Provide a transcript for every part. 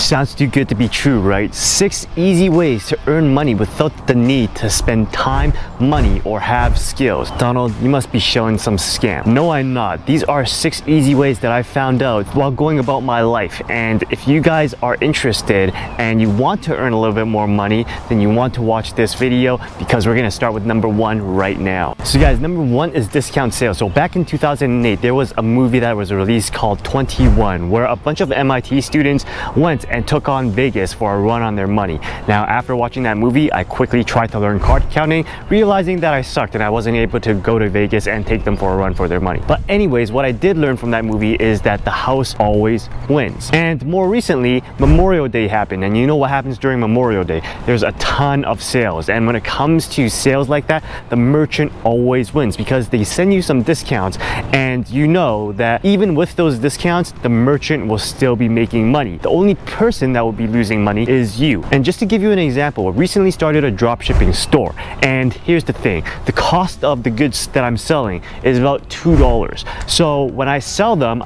Sounds too good to be true, right? 6 easy ways to earn money without the need to spend time, money, or have skills. Donald, you must be showing some scam. No, I'm not. These are 6 easy ways that I found out while going about my life. And if you guys are interested and you want to earn a little bit more money, then you want to watch this video because we're gonna start with number 1 right now. So guys, number 1 is discount sales. So back in 2008, there was a movie that was released called 21, where a bunch of MIT students went and took on Vegas for a run on their money. Now, after watching that movie, I quickly tried to learn card counting, realizing that I sucked and I wasn't able to go to Vegas and take them for a run for their money. But anyways, what I did learn from that movie is that the house always wins. And more recently, Memorial Day happened, and you know what happens during Memorial Day? There's a ton of sales, and when it comes to sales like that, the merchant always wins because they send you some discounts, and you know that even with those discounts, the merchant will still be making money. The only person that will be losing money is you. And just to give you an example, I recently started a dropshipping store, and here's the thing, the cost of the goods that I'm selling is about $2. So when I sell them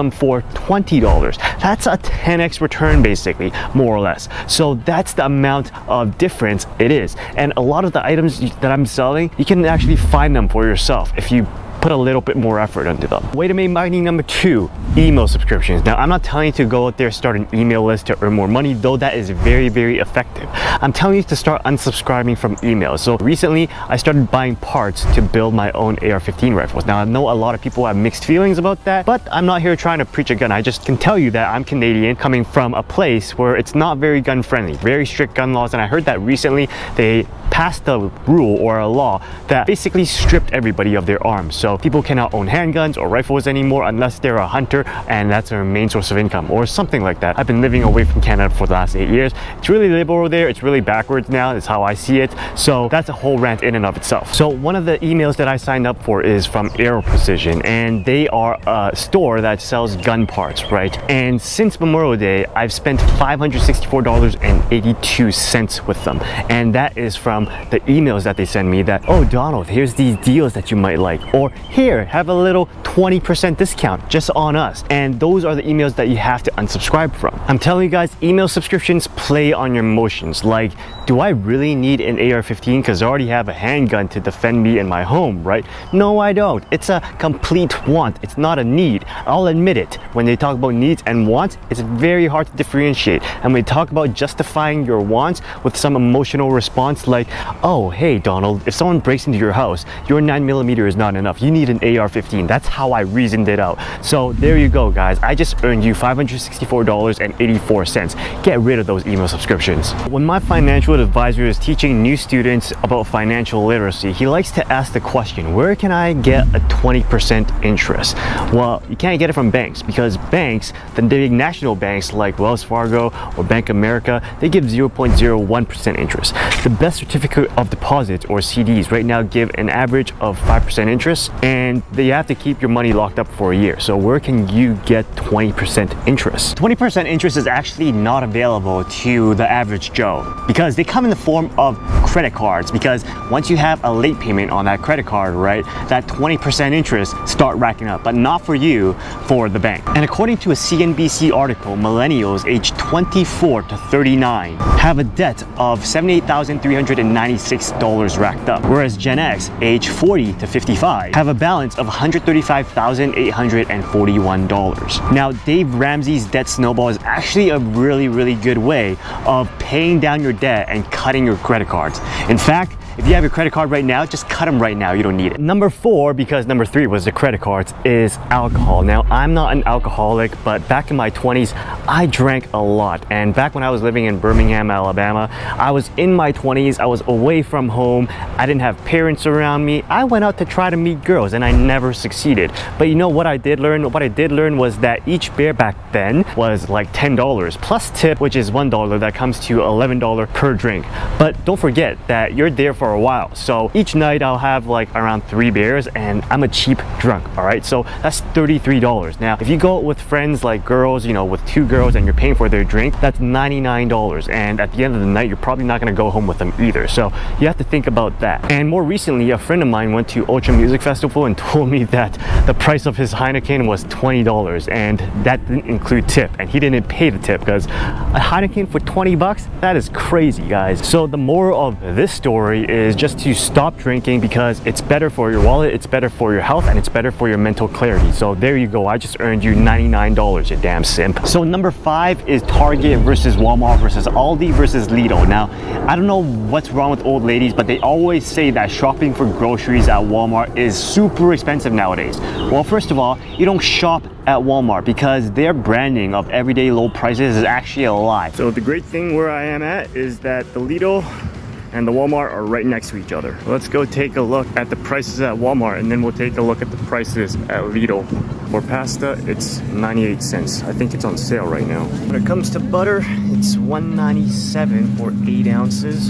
for $20. That's a 10x return basically, more or less. So that's the amount of difference it is. And a lot of the items that I'm selling, you can actually find them for yourself if you put a little bit more effort into them. Way to make money number 2, email subscriptions. Now, I'm not telling you to go out there start an email list to earn more money, though that is very, very effective. I'm telling you to start unsubscribing from emails. So recently, I started buying parts to build my own AR-15 rifles. Now, I know a lot of people have mixed feelings about that, but I'm not here trying to preach a gun. I just can tell you that I'm Canadian, coming from a place where it's not very gun friendly, very strict gun laws. And I heard that recently they passed a rule or a law that basically stripped everybody of their arms. So people cannot own handguns or rifles anymore unless they're a hunter and that's their main source of income or something like that. I've been living away from Canada for the last 8 years. It's really liberal there. It's really backwards now. That's how I see it. So that's a whole rant in and of itself. So one of the emails that I signed up for is from Aero Precision, and they are a store that sells gun parts, right? And since Memorial Day, I've spent $564.82 with them. And that is from the emails that they send me that, oh, Donald, here's these deals that you might like, or here, have a little 20% discount just on us. And those are the emails that you have to unsubscribe from. I'm telling you guys, email subscriptions play on your emotions. Like, do I really need an AR-15 because I already have a handgun to defend me in my home, right? No, I don't. It's a complete want. It's not a need. I'll admit it. When they talk about needs and wants, it's very hard to differentiate. And when they talk about justifying your wants with some emotional response like, oh, hey, Donald, if someone breaks into your house, your 9mm is not enough. You need an AR-15. That's how I reasoned it out. So there you go, guys. I just earned you $564.84. Get rid of those email subscriptions. When my financial advisor is teaching new students about financial literacy, he likes to ask the question, where can I get a 20% interest? Well, you can't get it from banks because banks, the big national banks like Wells Fargo or Bank of America, they give 0.01% interest. The best certificate of deposit or CDs right now give an average of 5% interest, and you have to keep your money locked up for a year. So where can you get 20% interest? 20% interest is actually not available to the average Joe because they come in the form of credit cards, because once you have a late payment on that credit card, right, that 20% interest start racking up, but not for you, for the bank. And according to a CNBC article, millennials aged 24 to 39 have a debt of $78,396 racked up, whereas Gen X, age 40 to 55, have a balance of $135,841. Now, Dave Ramsey's debt snowball is actually a really good way of paying down your debt and cutting your credit cards. In fact, if you have your credit card right now, just cut them right now. You don't need it. Number 4, because number 3 was the credit cards, is alcohol. Now, I'm not an alcoholic, but back in my 20s, I drank a lot. And back when I was living in Birmingham, Alabama, I was in my 20s. I was away from home. I didn't have parents around me. I went out to try to meet girls, and I never succeeded. But you know what I did learn? What I did learn was that each beer back then was like $10 plus tip, which is $1. That comes to $11 per drink. But don't forget that you're there for for a while. So each night I'll have like around 3 beers, and I'm a cheap drunk, all right? So that's $33. Now, if you go out with friends like girls, you know, with 2 girls and you're paying for their drink, that's $99. And at the end of the night, you're probably not gonna go home with them either. So you have to think about that. And more recently, a friend of mine went to Ultra Music Festival and told me that the price of his Heineken was $20, and that didn't include tip, and he didn't pay the tip because a Heineken for 20 bucks, that is crazy, guys. So the moral of this story is just to stop drinking, because it's better for your wallet, it's better for your health, and it's better for your mental clarity. So there you go, I just earned you $99, you damn simp. So number 5 is Target versus Walmart versus Aldi versus Lidl. Now, I don't know what's wrong with old ladies, but they always say that shopping for groceries at Walmart is super expensive nowadays. Well, first of all, you don't shop at Walmart because their branding of everyday low prices is actually a lie. So the great thing where I am at is that the Lidl and the Walmart are right next to each other. Let's go take a look at the prices at Walmart, and then we'll take a look at the prices at Lidl. For pasta, it's 98 cents. I think it's on sale right now. When it comes to butter, it's $1.97 for 8 ounces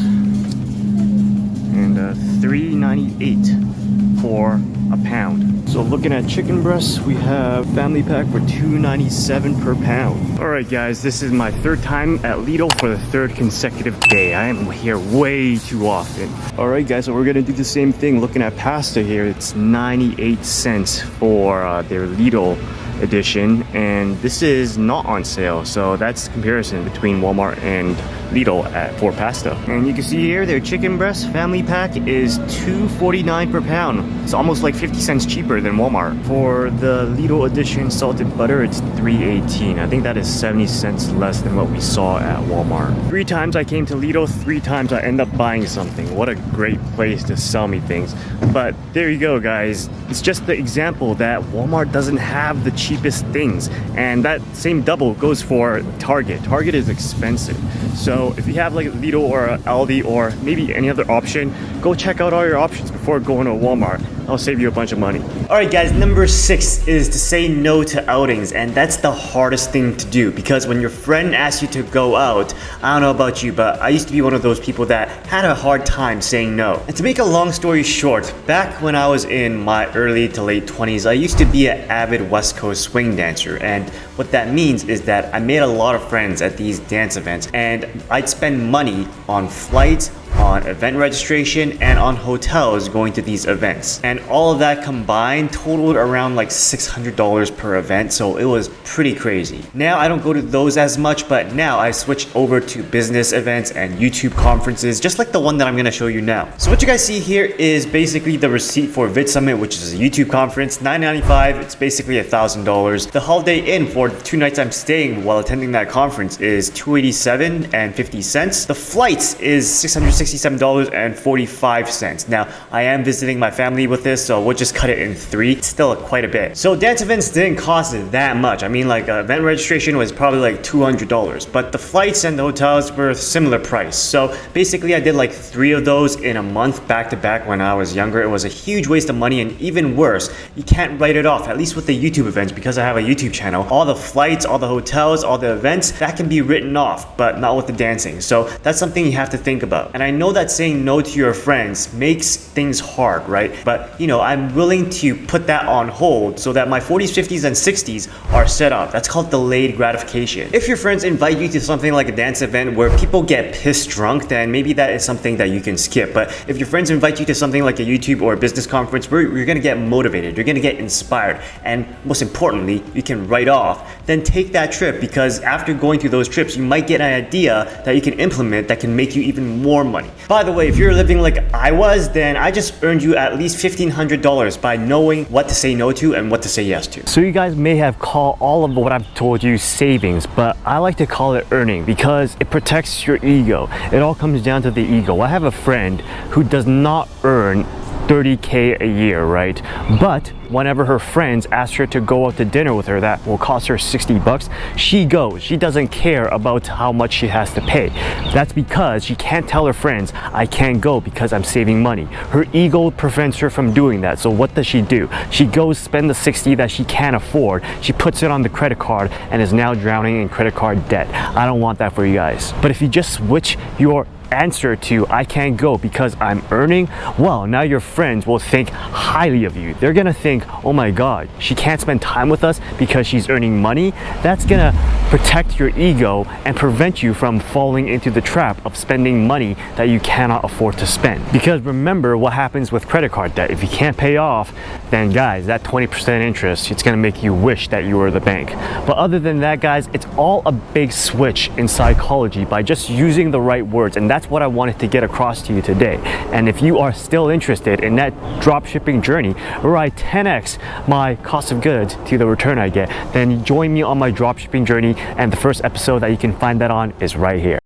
and $3.98 for a pound. So looking at chicken breasts, we have family pack for $2.97 per pound. All right, guys, this is my 3rd time at Lidl for the 3rd consecutive day. I am here way too often. All right, guys, so we're gonna do the same thing. Looking at pasta here, it's 98 cents for their Lidl edition, and this is not on sale. So that's the comparison between Walmart and Lidl for pasta. And you can see here their chicken breast family pack is $2.49 per pound. It's almost like 50 cents cheaper than Walmart. For the Lidl edition salted butter, it's $3.18. I think that is 70 cents less than what we saw at Walmart. 3 times I came to Lidl, 3 times I end up buying something. What a great place to sell me things. But there you go, guys. It's just the example that Walmart doesn't have the cheapest things, and that same double goes for Target. Target is expensive. So if you have like Lidl or Aldi or maybe any other option, go check out all your options before going to Walmart. I'll save you a bunch of money. All right, guys, number 6 is to say no to outings, and that's the hardest thing to do, because when your friend asks you to go out, I don't know about you, but I used to be one of those people that had a hard time saying no. And to make a long story short, back when I was in my early to late 20s, I used to be an avid West Coast swing dancer, and what that means is that I made a lot of friends at these dance events, and I'd spend money on flights, on event registration, and on hotels going to these events. And all of that combined totaled around like $600 per event, so it was pretty crazy. Now I don't go to those as much, but now I switched over to business events and YouTube conferences, just like the one that I'm gonna show you now. So what you guys see here is basically the receipt for VidSummit, which is a YouTube conference, $9.95, it's basically $1,000. The Holiday Inn for the 2 nights I'm staying while attending that conference is $287.50. The flights is $667.45. Now, I am visiting my family with this, so we'll just cut it in 3. It's still quite a bit. So dance events didn't cost that much. I mean, like event registration was probably like $200, but the flights and the hotels were a similar price. So basically I did like 3 of those in a month back to back when I was younger. It was a huge waste of money, and even worse, you can't write it off, at least with the YouTube events, because I have a YouTube channel. All the flights, all the hotels, all the events, that can be written off, but not with the dancing. So that's something you have to think about. And I know that saying no to your friends makes things hard, right? But you know, I'm willing to put that on hold so that my 40s, 50s, and 60s are set up. That's called delayed gratification. If your friends invite you to something like a dance event where people get pissed drunk, then maybe that is something that you can skip. But if your friends invite you to something like a YouTube or a business conference where you're gonna get motivated, you're gonna get inspired, and most importantly, you can write off, then take that trip, because after going through those trips, you might get an idea that you can implement that can make you even more money. By the way, if you're living like I was, then I just earned you at least $1,500 by knowing what to say no to and what to say yes to. So you guys may have called all of what I've told you savings, but I like to call it earning because it protects your ego. It all comes down to the ego. I have a friend who does not earn $30K a year, right? But whenever her friends ask her to go out to dinner with her that will cost her 60 bucks, she goes. She doesn't care about how much she has to pay. That's because she can't tell her friends, I can't go because I'm saving money. Her ego prevents her from doing that. So what does she do? She goes spend the 60 that she can't afford. She puts it on the credit card and is now drowning in credit card debt. I don't want that for you guys. But if you just switch your answer to I can't go because I'm earning, well, now your friends will think highly of you. They're gonna think, oh my god, she can't spend time with us because she's earning money. That's gonna protect your ego and prevent you from falling into the trap of spending money that you cannot afford to spend. Because remember what happens with credit card debt. If you can't pay off, then guys, that 20% interest, it's gonna make you wish that you were the bank. But other than that, guys, it's all a big switch in psychology by just using the right words, and that's what I wanted to get across to you today. And if you are still interested in that drop shipping journey where I 10x my cost of goods to the return I get, then join me on my drop shipping journey, and the first episode that you can find that on is right here.